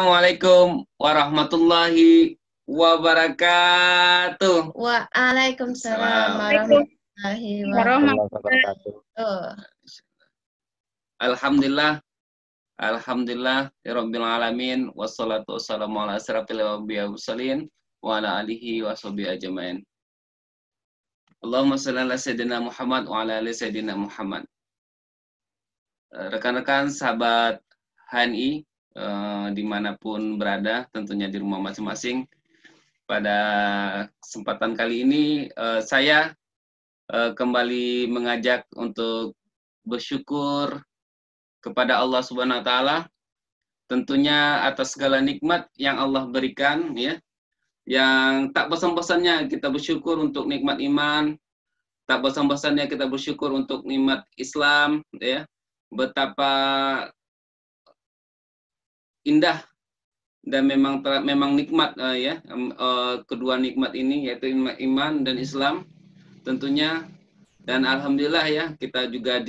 Assalamualaikum warahmatullahi wabarakatuh. Waalaikumsalam warahmatullahi wabarakatuh. Alhamdulillah, alhamdulillah, ya rabbil alamin, wassalatu wassalamu ala asyrafil anbiya'i wal mursalin wa ala alihi wa sahbihi ajmain. Allahumma shalli ala sayyidina Muhammad wa ala ali sayyidina Muhammad. Rekan-rekan sahabat HNI dimanapun berada, tentunya di rumah masing-masing. Pada kesempatan kali ini saya kembali mengajak untuk bersyukur kepada Allah Subhanahu wa taala, tentunya atas segala nikmat yang Allah berikan, ya. Yang tak bosan-bosannya kita bersyukur untuk nikmat iman, tak bosan-bosannya kita bersyukur untuk nikmat Islam, ya. Betapa indah dan memang nikmat kedua nikmat ini, yaitu iman dan Islam tentunya. Dan alhamdulillah ya, kita juga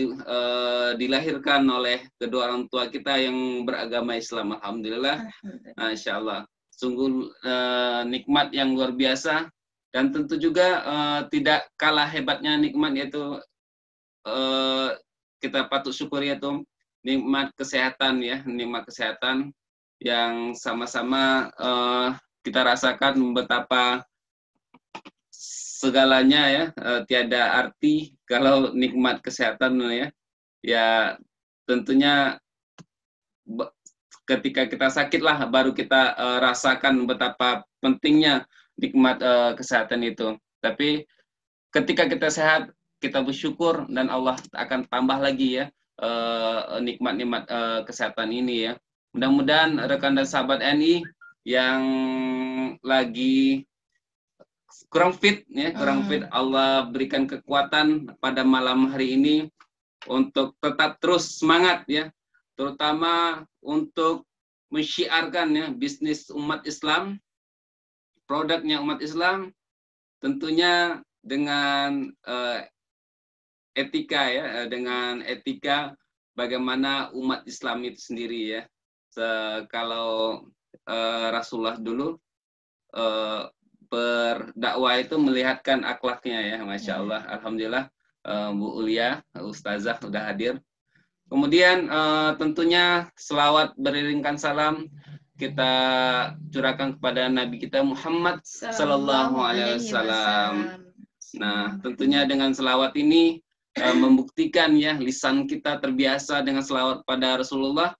dilahirkan oleh kedua orang tua kita yang beragama Islam. Alhamdulillah, Masya Allah, sungguh nikmat yang luar biasa. Dan tentu juga tidak kalah hebatnya nikmat, yaitu kita patut syukuri, yaitu nikmat kesehatan, ya, nikmat kesehatan yang sama-sama kita rasakan betapa segalanya, ya, tiada arti kalau nikmat kesehatan, ya. Ya tentunya ketika kita sakit lah baru kita rasakan betapa pentingnya nikmat kesehatan itu. Tapi ketika kita sehat, kita bersyukur dan Allah akan tambah lagi, ya, nikmat-nikmat kesehatan ini, ya. Mudah-mudahan rekan dan sahabat NI yang lagi kurang fit, ya, kurang fit, Allah berikan kekuatan pada malam hari ini untuk tetap terus semangat, ya, terutama untuk mensyiarkan, ya, bisnis umat Islam, produknya umat Islam, tentunya dengan etika, ya, dengan etika bagaimana umat Islam itu sendiri, ya. Kalau Rasulullah dulu berdakwah itu melihatkan akhlaknya, ya, Masya Allah. Alhamdulillah, Bu Ulia, Ustazah sudah hadir. Kemudian tentunya selawat beriringkan salam kita curahkan kepada Nabi kita Muhammad Sallallahu Alaihi Wasallam. Nah, tentunya dengan selawat ini membuktikan, ya, lisan kita terbiasa dengan selawat pada Rasulullah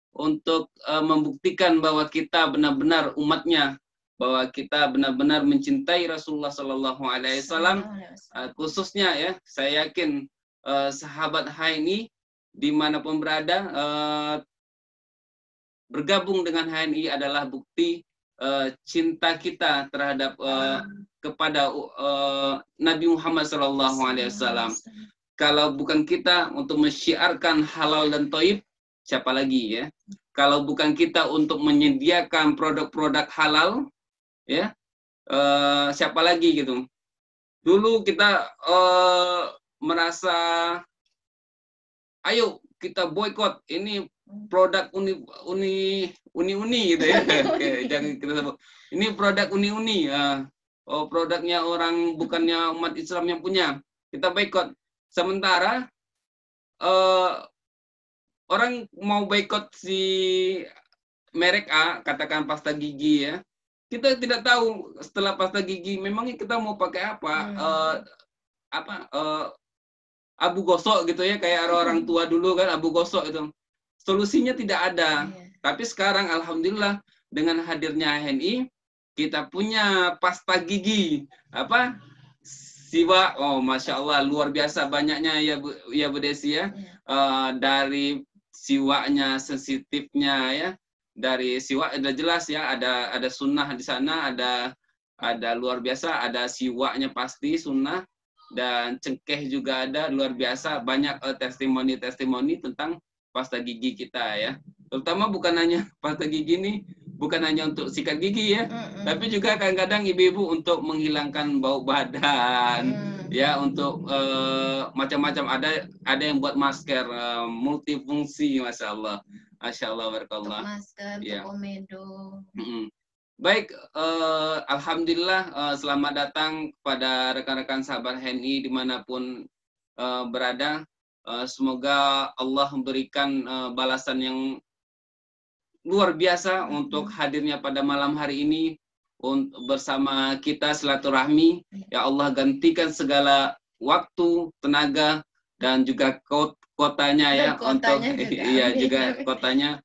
untuk membuktikan bahwa kita benar-benar umatnya, bahwa kita benar-benar mencintai Rasulullah Sallallahu Alaihi Wasallam. Khususnya, ya, saya yakin sahabat HNI dimanapun berada, bergabung dengan HNI adalah bukti cinta kita terhadap kepada Nabi Muhammad Sallallahu Alaihi Wasallam. Kalau bukan kita untuk mensyiarkan halal dan thayyib, siapa lagi, ya? Kalau bukan kita untuk menyediakan produk-produk halal, ya, siapa lagi gitu? Dulu kita merasa, ayo kita boykot ini produk uni gitu, ya. Jangan kita sebut ini produk uni, produknya orang bukannya umat Islam yang punya, kita boykot. Sementara orang mau boykot si merek A, katakan pasta gigi, ya. Kita tidak tahu setelah pasta gigi memangnya kita mau pakai apa, abu gosok gitu, ya, kayak orang tua dulu kan, abu gosok itu. Solusinya tidak ada. Tapi sekarang alhamdulillah dengan hadirnya HNI kita punya pasta gigi Siwa. Oh, Masya Allah, luar biasa banyaknya, ya Bu Desi, ya. Dari siwaknya, sensitifnya, ya. Dari siwak ada jelas, ya, ada sunnah di sana, ada luar biasa, ada siwaknya pasti sunnah, dan cengkeh juga ada, luar biasa banyak testimoni tentang pasta gigi kita, ya. Terutama bukan hanya pasta gigi ini, bukan hanya untuk sikat gigi, ya, tapi juga kadang-kadang ibu-ibu untuk menghilangkan bau badan, ya, untuk macam-macam, ada yang buat masker multifungsi, Masya Allah. Masya Allah, Untuk barakallah. masker, Ya. untuk komedo. Baik, alhamdulillah, selamat datang kepada rekan-rekan sahabat HNI dimanapun berada. Semoga Allah memberikan balasan yang luar biasa untuk hadirnya pada malam hari ini bersama kita silaturahmi. Ya Allah, gantikan segala waktu, tenaga, dan juga kotanya ya, untuk iya juga kotanya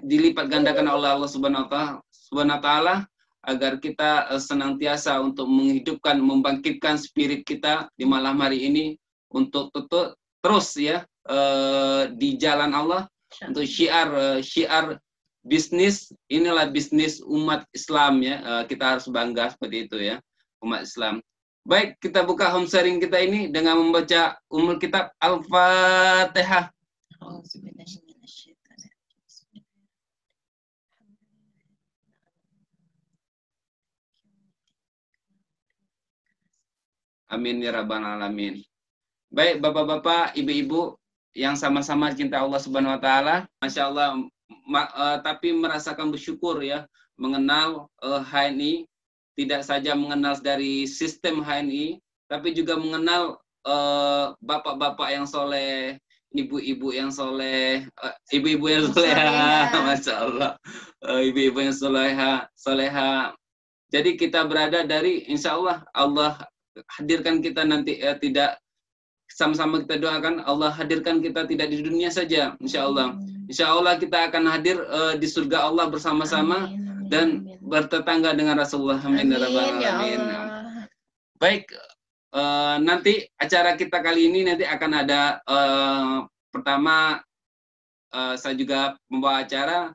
dilipat gandakan oleh Allah Subhanahu wa Ta'ala, agar kita senantiasa untuk menghidupkan, membangkitkan spirit kita di malam hari ini untuk terus ya di jalan Allah, untuk syiar bisnis. Inilah bisnis umat Islam ya, kita harus bangga seperti itu ya, umat Islam. Baik, kita buka home sharing kita ini dengan membaca Ummul Kitab Al-Fatihah. Amin ya rabbal alamin. Baik, bapak-bapak, ibu-ibu yang sama-sama cinta Allah Subhanahu wa taala, Masya Allah, tapi merasakan bersyukur ya mengenal HNI, tidak saja mengenal dari sistem HNI, tapi juga mengenal bapak-bapak yang soleh, ibu-ibu yang soleh, ibu-ibu yang soleha, Masya Allah, ibu-ibu yang soleha. Jadi kita berada dari, insya Allah, Allah hadirkan kita nanti tidak sama-sama kita doakan Allah hadirkan kita tidak di dunia saja, insya Allah. Insya Allah kita akan hadir di surga Allah bersama-sama dan bertetangga dengan Rasulullah. Amin ya rabbal alamin. Baik, nanti acara kita kali ini nanti akan ada pertama saya juga membawa acara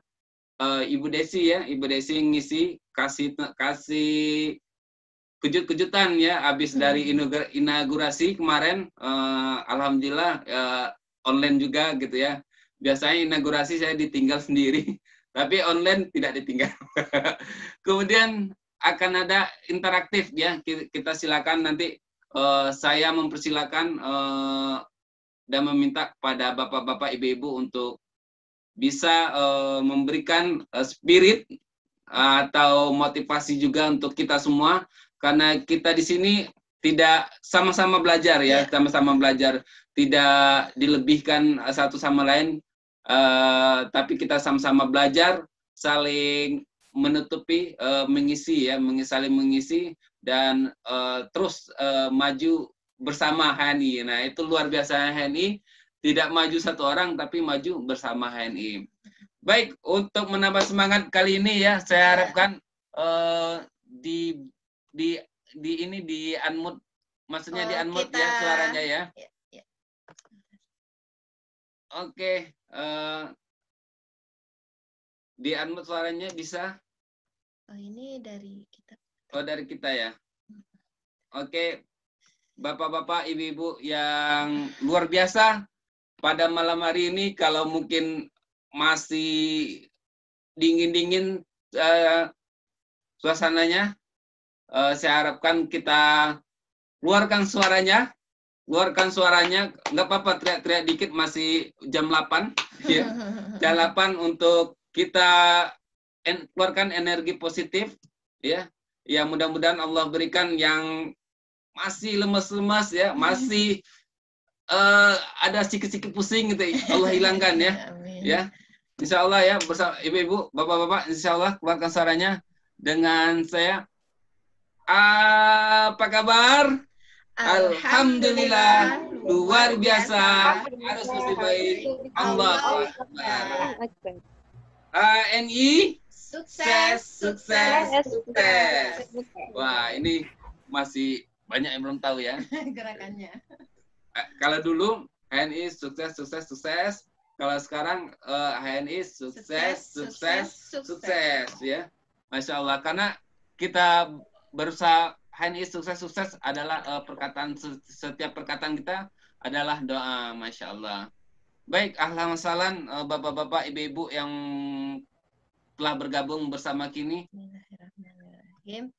Ibu Desi ya, Ibu Desi ngisi kasih kejut-kejutan ya, habis dari inaugurasi kemarin, alhamdulillah online juga gitu ya. Biasanya inaugurasi saya ditinggal sendiri, tapi online tidak ditinggal. Kemudian akan ada interaktif ya, kita silakan nanti saya mempersilakan dan meminta kepada bapak-bapak, ibu-ibu untuk bisa memberikan spirit atau motivasi juga untuk kita semua. Karena kita di sini tidak sama-sama belajar ya, sama-sama belajar, tidak dilebihkan satu sama lain, tapi kita sama-sama belajar, saling menutupi, mengisi ya, saling mengisi dan terus maju bersama HNI. Nah itu luar biasa HNI, tidak maju satu orang tapi maju bersama HNI. Baik, untuk menambah semangat kali ini ya, saya harapkan di unmute, maksudnya di unmute ya suaranya ya. Oke, di unmute suaranya bisa? Oh, ini dari kita. Oh, dari kita ya. Oke, bapak-bapak, ibu-ibu yang luar biasa pada malam hari ini, kalau mungkin masih dingin-dingin suasananya, saya harapkan kita keluarkan suaranya, nggak apa-apa teriak-teriak dikit, masih jam 8 ya. Jam 8 untuk kita keluarkan energi positif ya. Ya mudah-mudahan Allah berikan yang masih lemas-lemas ya, masih ada sedikit-sedikit pusing gitu, Allah hilangkan ya. Ya. Insya Allah ya, bersama ibu-ibu, bapak-bapak, insya Allah keluarkan suaranya dengan saya. Apa kabar? Alhamdulillah, luar biasa, harus lebih baik. Allah Akbar. HNI sukses, sukses, sukses. Wah, ini masih banyak yang belum tahu ya gerakannya. Kalau dulu HNI sukses, sukses, sukses. Kalau sekarang HNI sukses, sukses, sukses ya. Masya Allah, karena kita berusaha. HNI sukses, sukses adalah perkataan, setiap perkataan kita adalah doa, Masya Allah. Baik, ahlan salam bapak-bapak, ibu-ibu yang telah bergabung bersama kini. Bismillahirrahmanirrahim.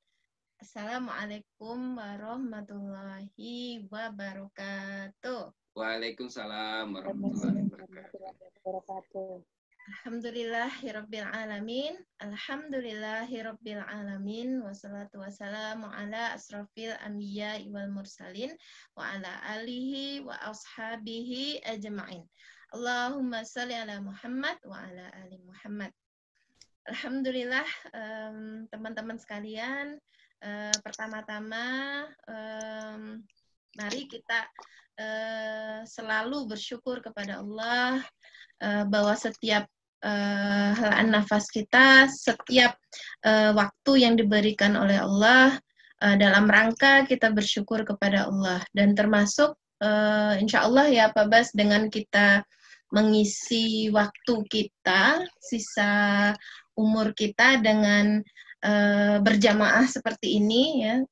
Assalamualaikum warahmatullahi wabarakatuh. Waalaikumsalam warahmatullahi wabarakatuh. Alhamdulillahirabbil alamin. Alhamdulillahirabbil alamin. Wassalatu wassalamu ala asrofil anbiya wal mursalin wa ala alihi wa ashabihi ajma'in. Allahumma shalli ala Muhammad wa ala ali Muhammad. Alhamdulillah, teman-teman sekalian, pertama-tama mari kita selalu bersyukur kepada Allah bahwa setiap helaan nafas kita, setiap waktu yang diberikan oleh Allah dalam rangka kita bersyukur kepada Allah, dan termasuk insya Allah ya Pak Bas, dengan kita mengisi waktu kita, sisa umur kita dengan berjamaah seperti ini ya,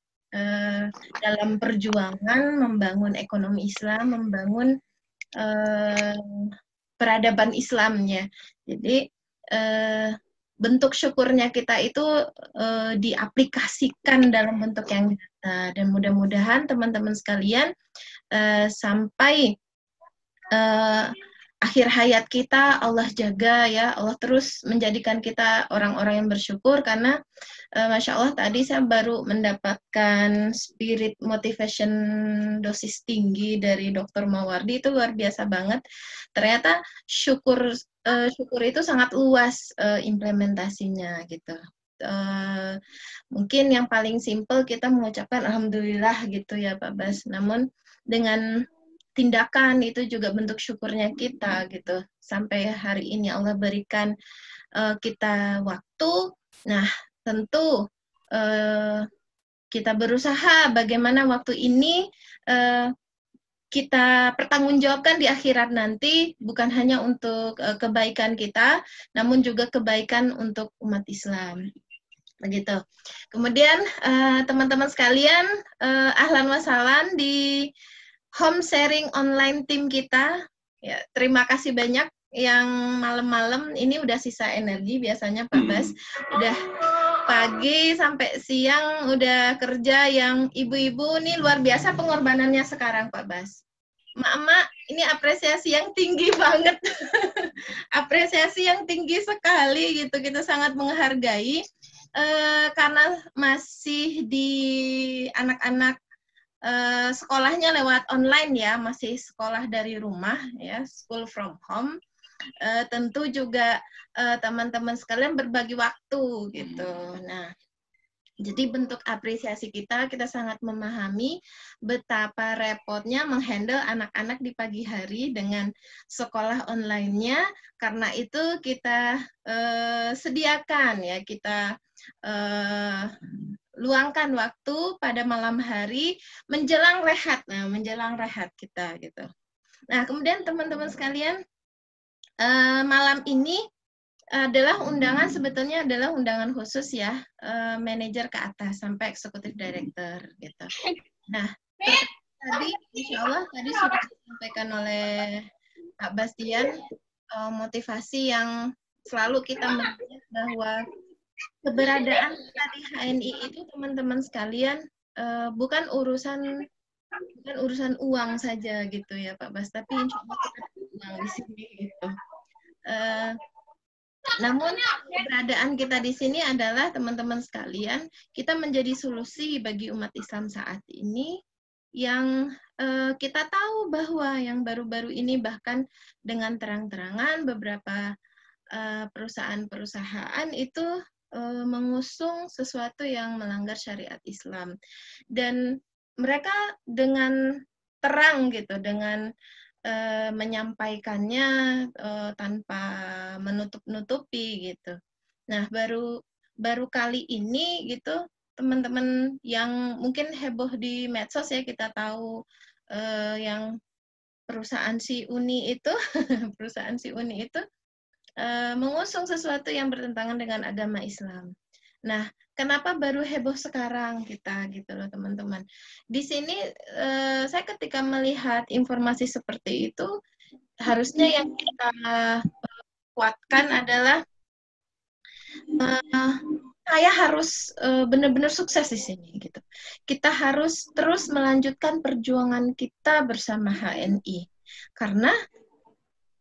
dalam perjuangan membangun ekonomi Islam, membangun peradaban Islamnya. Jadi bentuk syukurnya kita itu diaplikasikan dalam bentuk yang nyata, dan mudah-mudahan teman-teman sekalian sampai akhir hayat kita Allah jaga ya, Allah terus menjadikan kita orang-orang yang bersyukur, karena Masya Allah tadi saya baru mendapatkan spirit motivation dosis tinggi dari Dr. Mawardi, itu luar biasa banget. Ternyata syukur itu sangat luas implementasinya gitu. Mungkin yang paling simpel kita mengucapkan alhamdulillah gitu ya Pak Bas, namun dengan tindakan itu juga bentuk syukurnya kita gitu. Sampai hari ini Allah berikan kita waktu. Nah, tentu kita berusaha bagaimana waktu ini kita pertanggungjawabkan di akhirat nanti, bukan hanya untuk kebaikan kita, namun juga kebaikan untuk umat Islam. Begitu. Kemudian teman-teman sekalian, ahlan wa sahlan di home sharing online tim kita. Ya, terima kasih banyak yang malam-malam ini udah sisa energi biasanya Pak Bas. Udah pagi sampai siang udah kerja, yang ibu-ibu nih luar biasa pengorbanannya sekarang Pak Bas. Mak-mak, ini apresiasi yang tinggi banget. Apresiasi yang tinggi sekali gitu, kita sangat menghargai karena masih di anak-anak sekolahnya lewat online ya, masih sekolah dari rumah ya, school from home. Tentu juga teman-teman sekalian berbagi waktu gitu. Nah, jadi bentuk apresiasi kita sangat memahami betapa repotnya menghandle anak-anak di pagi hari dengan sekolah online-nya. Karena itu kita sediakan ya, kita luangkan waktu pada malam hari menjelang rehat. Nah, menjelang rehat kita gitu. Nah, kemudian teman-teman sekalian, malam ini adalah undangan, sebetulnya adalah undangan khusus ya, manajer ke atas sampai eksekutif director gitu. Nah, tadi insya Allah tadi sudah disampaikan oleh Pak Bastian, motivasi yang selalu kita melihat bahwa keberadaan kita di HNI itu teman-teman sekalian bukan urusan uang saja gitu ya Pak Bas, tapi insya Allah kita ada uang di sini gitu. Namun keberadaan kita di sini adalah teman-teman sekalian, kita menjadi solusi bagi umat Islam saat ini, yang kita tahu bahwa yang baru-baru ini bahkan dengan terang-terangan beberapa perusahaan-perusahaan itu mengusung sesuatu yang melanggar syariat Islam, dan mereka dengan terang gitu, dengan menyampaikannya tanpa menutup-nutupi gitu. Nah, baru kali ini gitu, teman-teman yang mungkin heboh di medsos ya, kita tahu yang perusahaan si Uni itu perusahaan si Uni itu mengusung sesuatu yang bertentangan dengan agama Islam. Nah, kenapa baru heboh sekarang kita gitu loh teman-teman. Di sini saya ketika melihat informasi seperti itu, harusnya yang kita kuatkan adalah saya harus benar-benar sukses di sini gitu. Kita harus terus melanjutkan perjuangan kita bersama HNI. Karena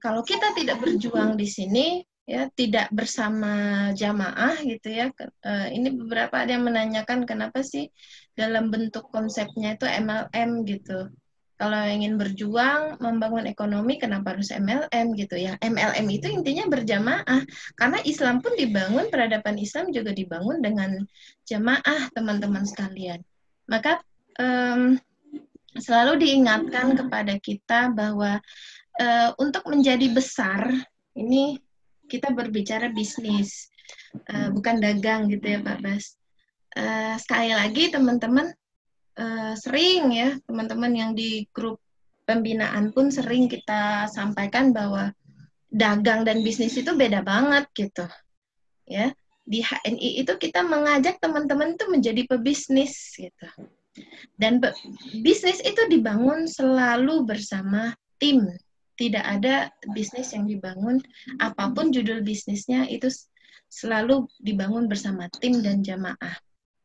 kalau kita tidak berjuang di sini, ya tidak bersama jamaah gitu ya. Ini beberapa ada yang menanyakan kenapa sih dalam bentuk konsepnya itu MLM gitu. Kalau ingin berjuang membangun ekonomi, kenapa harus MLM gitu ya? MLM itu intinya berjamaah, karena Islam pun dibangun, peradaban Islam juga dibangun dengan jamaah, teman-teman sekalian. Maka selalu diingatkan kepada kita bahwa untuk menjadi besar, ini kita berbicara bisnis, bukan dagang gitu ya Pak Bas. Sekali lagi teman-teman, sering ya teman-teman yang di grup pembinaan pun sering kita sampaikan bahwa dagang dan bisnis itu beda banget gitu ya. Di HNI itu kita mengajak teman-teman itu menjadi pebisnis gitu, dan bisnis itu dibangun selalu bersama tim. Tidak ada bisnis yang dibangun apapun judul bisnisnya itu selalu dibangun bersama tim dan jamaah.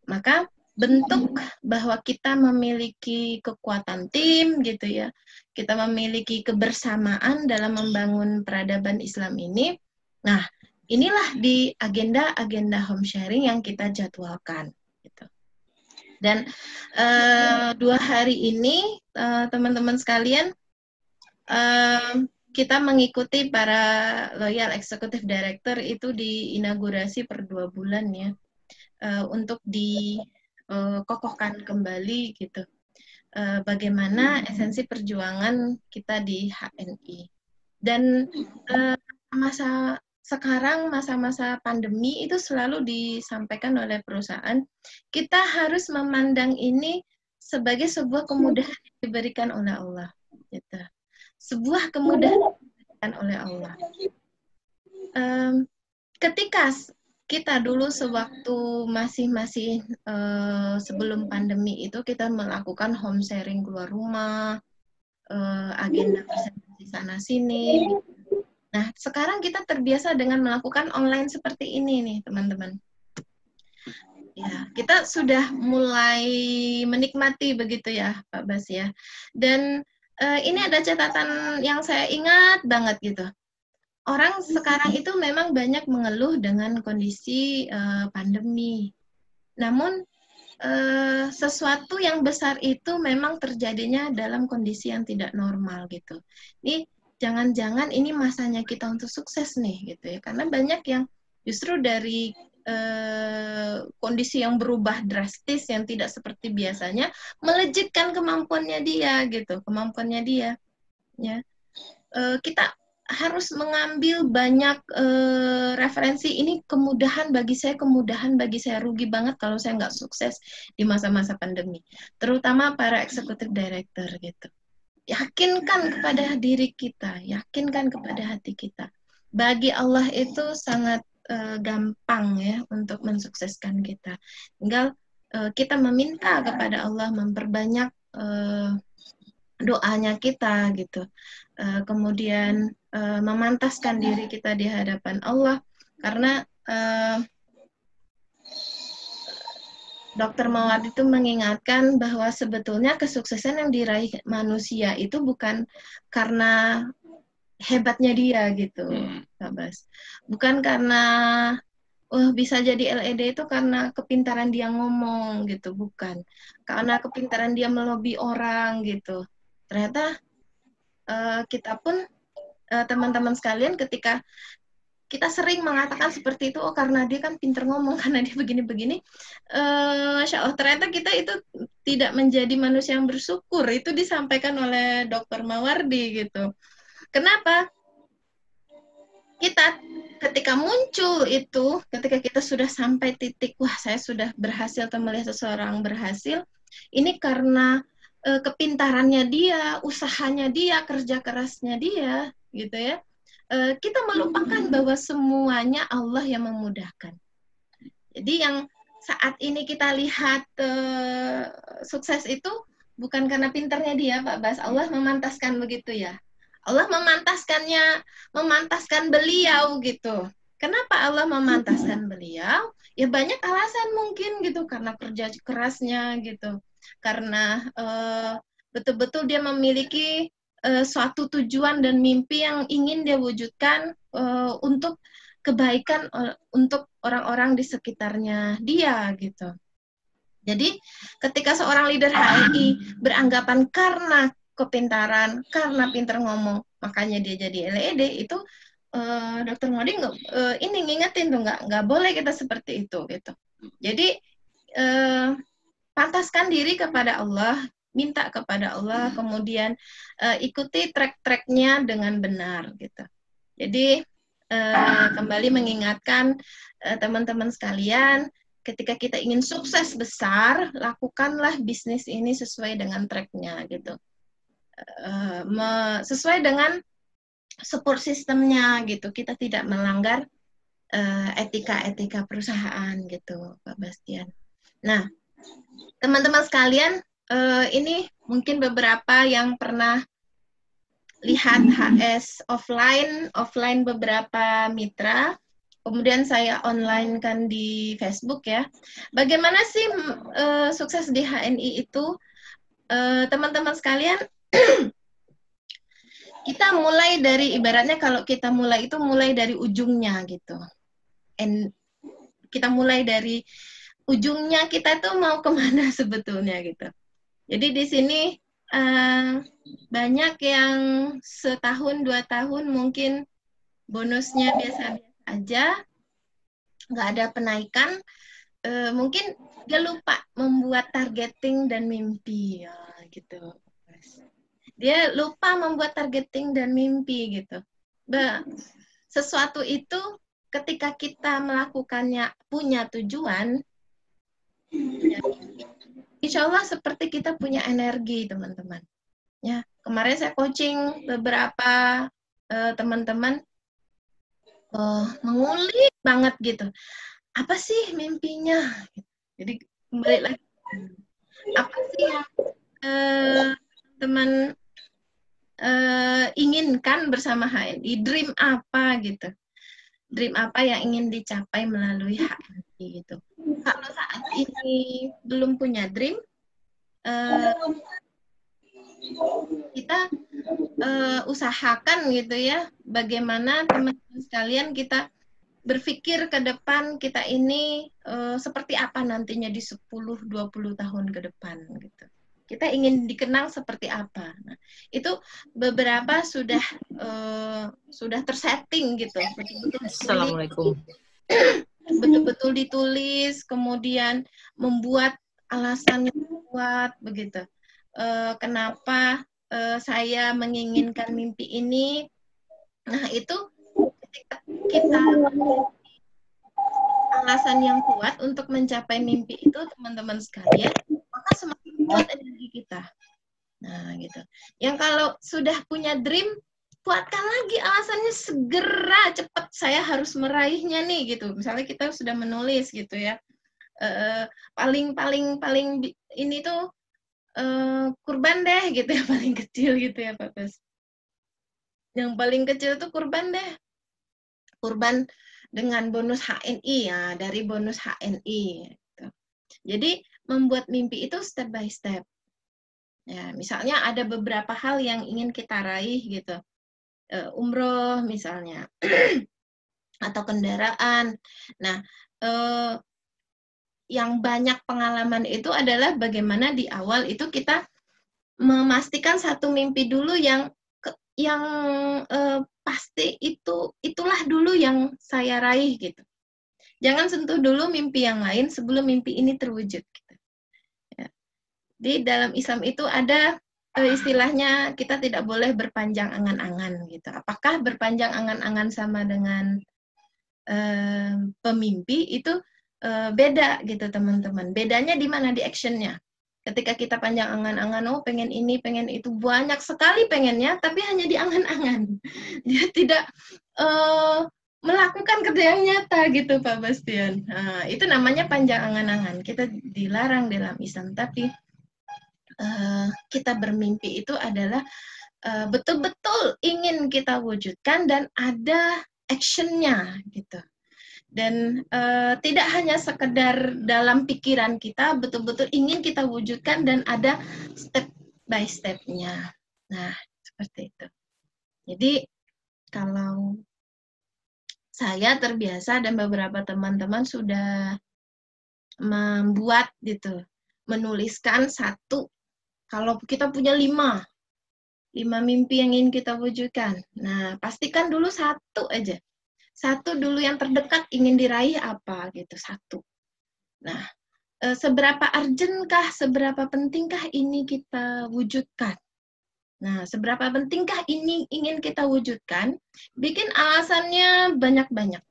Maka bentuk bahwa kita memiliki kekuatan tim gitu ya, kita memiliki kebersamaan dalam membangun peradaban Islam ini. Nah, inilah di agenda-agenda home sharing yang kita jadwalkan gitu. Dan 2 hari ini teman-teman sekalian, kita mengikuti para loyal executive director itu diinaugurasi per 2 bulan ya, untuk dikokohkan kembali gitu, bagaimana esensi perjuangan kita di HNI. Dan masa-masa pandemi itu selalu disampaikan oleh perusahaan, kita harus memandang ini sebagai sebuah kemudahan yang diberikan oleh Allah gitu. Sebuah kemudahan yang diberikan oleh Allah. Ketika kita dulu sewaktu masih sebelum pandemi itu kita melakukan home sharing keluar rumah, agenda presentasi sana sini. Nah, sekarang kita terbiasa dengan melakukan online seperti ini nih, teman-teman. Ya, kita sudah mulai menikmati begitu ya, Pak Bas ya. Dan ini ada catatan yang saya ingat banget gitu. Orang sekarang itu memang banyak mengeluh dengan kondisi pandemi. Namun sesuatu yang besar itu memang terjadinya dalam kondisi yang tidak normal gitu. Ini jangan-jangan ini masanya kita untuk sukses nih gitu ya. Karena banyak yang justru dari kondisi yang berubah drastis yang tidak seperti biasanya melejitkan kemampuannya dia gitu, kemampuannya dia. Ya, kita harus mengambil banyak referensi. Ini kemudahan bagi saya, rugi banget kalau saya nggak sukses di masa-masa pandemi. Terutama para eksekutif director gitu. Yakinkan kepada diri kita, yakinkan kepada hati kita. Bagi Allah itu sangat gampang ya untuk mensukseskan kita. Tinggal kita meminta kepada Allah memperbanyak doanya kita gitu. Kemudian memantaskan diri kita di hadapan Allah, karena Dr. Mawar itu mengingatkan bahwa sebetulnya kesuksesan yang diraih manusia itu bukan karena hebatnya dia gitu, Pak Bas. Bukan karena bisa jadi LED itu karena kepintaran dia ngomong gitu, bukan. Karena kepintaran dia melobi orang gitu. Ternyata kita pun teman-teman sekalian ketika kita sering mengatakan seperti itu, oh karena dia kan pinter ngomong, karena dia begini-begini, Masya Allah, ternyata kita itu tidak menjadi manusia yang bersyukur. Itu disampaikan oleh Dr. Mawardi gitu. Kenapa? Kita ketika muncul itu, ketika kita sudah sampai titik, wah saya sudah berhasil atau melihat seseorang berhasil, ini karena kepintarannya dia, usahanya dia, kerja kerasnya dia, gitu ya. Kita melupakan bahwa semuanya Allah yang memudahkan. Jadi yang saat ini kita lihat sukses itu bukan karena pintarnya dia, Pak Bas. Allah memantaskan begitu ya. Allah memantaskan beliau gitu. Kenapa Allah memantaskan beliau? Ya banyak alasan mungkin gitu, karena kerja kerasnya gitu. Karena betul-betul dia memiliki suatu tujuan dan mimpi yang ingin dia wujudkan untuk kebaikan untuk orang-orang di sekitarnya dia gitu. Jadi ketika seorang leader HNI beranggapan karena kepintaran, karena pintar ngomong, makanya dia jadi LED, itu Dr. Modi ini ngingetin tuh, nggak boleh kita seperti itu gitu. Jadi pantaskan diri kepada Allah, minta kepada Allah, kemudian ikuti track-tracknya dengan benar gitu. Jadi kembali mengingatkan teman-teman sekalian, ketika kita ingin sukses besar, lakukanlah bisnis ini sesuai dengan tracknya gitu, sesuai dengan support sistemnya gitu. Kita tidak melanggar etika-etika perusahaan gitu, Pak Bastian. Nah, teman-teman sekalian, ini mungkin beberapa yang pernah lihat HS offline beberapa mitra, kemudian saya online kan di Facebook ya. Bagaimana sih sukses di HNI itu, teman-teman sekalian? Kita mulai dari, ibaratnya kalau kita mulai itu mulai dari ujungnya gitu. Kita mulai dari ujungnya, kita tuh mau kemana sebetulnya gitu. Jadi di sini banyak yang setahun 2 tahun mungkin bonusnya biasa-biasa aja, nggak ada penaikan, mungkin dia lupa membuat targeting dan mimpi ya, gitu. Dia lupa membuat targeting dan mimpi gitu. Sesuatu itu ketika kita melakukannya punya tujuan, ya, insya Allah seperti kita punya energi, teman-teman. Ya, kemarin saya coaching beberapa teman-teman mengulik banget gitu. Apa sih mimpinya? Jadi kembali lagi, apa sih yang teman inginkan bersama HNI? Dream apa gitu? Dream apa yang ingin dicapai melalui HNI gitu? Kalau saat ini belum punya dream, kita usahakan gitu ya, bagaimana teman-teman sekalian kita berpikir ke depan kita ini seperti apa nantinya di 10-20 tahun ke depan gitu. Kita ingin dikenang seperti apa. Nah, itu beberapa sudah tersetting gitu. Assalamualaikum. Betul-betul ditulis, kemudian membuat alasan yang kuat begitu. Kenapa saya menginginkan mimpi ini? Nah, itu ketika kita alasan yang kuat untuk mencapai mimpi itu, teman-teman sekalian, maka semakin kuat energi kita. Nah, gitu. Yang kalau sudah punya dream, kuatkan lagi alasannya, segera cepat saya harus meraihnya nih gitu. Misalnya kita sudah menulis gitu ya. Paling ini tuh kurban deh gitu ya, paling kecil gitu ya Pak Bas. Yang paling kecil tuh kurban deh. Kurban dengan bonus HNI ya, dari bonus HNI. Gitu. Jadi membuat mimpi itu step by step. Ya, misalnya ada beberapa hal yang ingin kita raih gitu. Umroh misalnya, atau kendaraan. Nah, yang banyak pengalaman itu adalah bagaimana di awal itu kita memastikan satu mimpi dulu yang pasti itulah dulu yang saya raih gitu. Jangan sentuh dulu mimpi yang lain sebelum mimpi ini terwujud. Gitu. Ya. Di dalam Islam itu ada istilahnya kita tidak boleh berpanjang angan-angan gitu. Apakah berpanjang angan-angan sama dengan pemimpi? Itu beda gitu teman-teman. Bedanya di mana? Di actionnya. Ketika kita panjang angan-angan, oh pengen ini, pengen itu, banyak sekali pengennya, tapi hanya di angan-angan. Dia tidak melakukan kerja yang nyata gitu Pak Bastian. Nah, itu namanya panjang angan-angan. Kita dilarang dalam Islam, tapi kita bermimpi itu adalah betul-betul ingin kita wujudkan dan ada actionnya gitu. Dan tidak hanya sekedar dalam pikiran kita, betul-betul ingin kita wujudkan dan ada step by step-nya. Nah, Seperti itu. Jadi kalau saya terbiasa dan beberapa teman-teman sudah membuat gitu, menuliskan satu. Kalau kita punya 5 mimpi yang ingin kita wujudkan. Nah, pastikan dulu satu aja. Satu dulu yang terdekat ingin diraih apa gitu, satu. Nah, seberapa urgentkah, seberapa pentingkah ini kita wujudkan? Nah, seberapa pentingkah ini ingin kita wujudkan? Bikin alasannya banyak-banyak.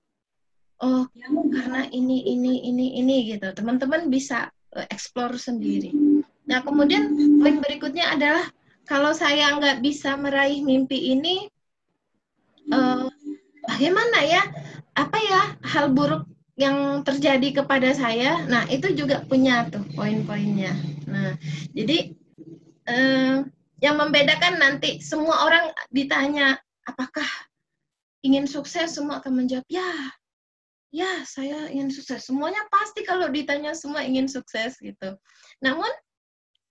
Oh, karena ini gitu. Teman-teman bisa explore sendiri. Nah, kemudian poin berikutnya adalah kalau saya nggak bisa meraih mimpi ini, bagaimana ya? Apa ya hal buruk yang terjadi kepada saya? Nah, itu juga punya tuh poin-poinnya. Nah, jadi yang membedakan nanti semua orang ditanya, apakah ingin sukses? Semua akan menjawab, ya saya ingin sukses. Semuanya pasti kalau ditanya semua ingin sukses gitu. Namun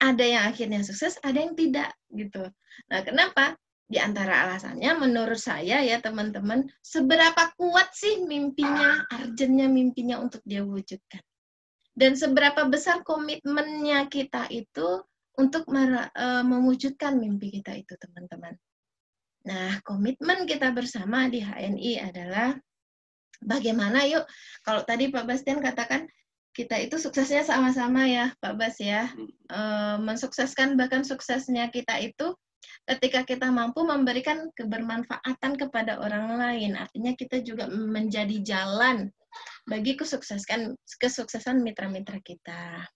ada yang akhirnya sukses, ada yang tidak gitu. Nah, kenapa? Di antara alasannya menurut saya ya teman-teman, seberapa kuat sih mimpinya, urgentnya mimpinya untuk dia wujudkan. Dan seberapa besar komitmennya kita itu untuk mewujudkan mimpi kita itu, teman-teman. Nah, komitmen kita bersama di HNI adalah bagaimana yuk, kalau tadi Pak Bastian katakan, kita itu suksesnya sama-sama ya, Pak Bas ya. Mensukseskan bahkan suksesnya kita itu ketika kita mampu memberikan kebermanfaatan kepada orang lain. Artinya kita juga menjadi jalan bagi kesuksesan mitra-mitra kita.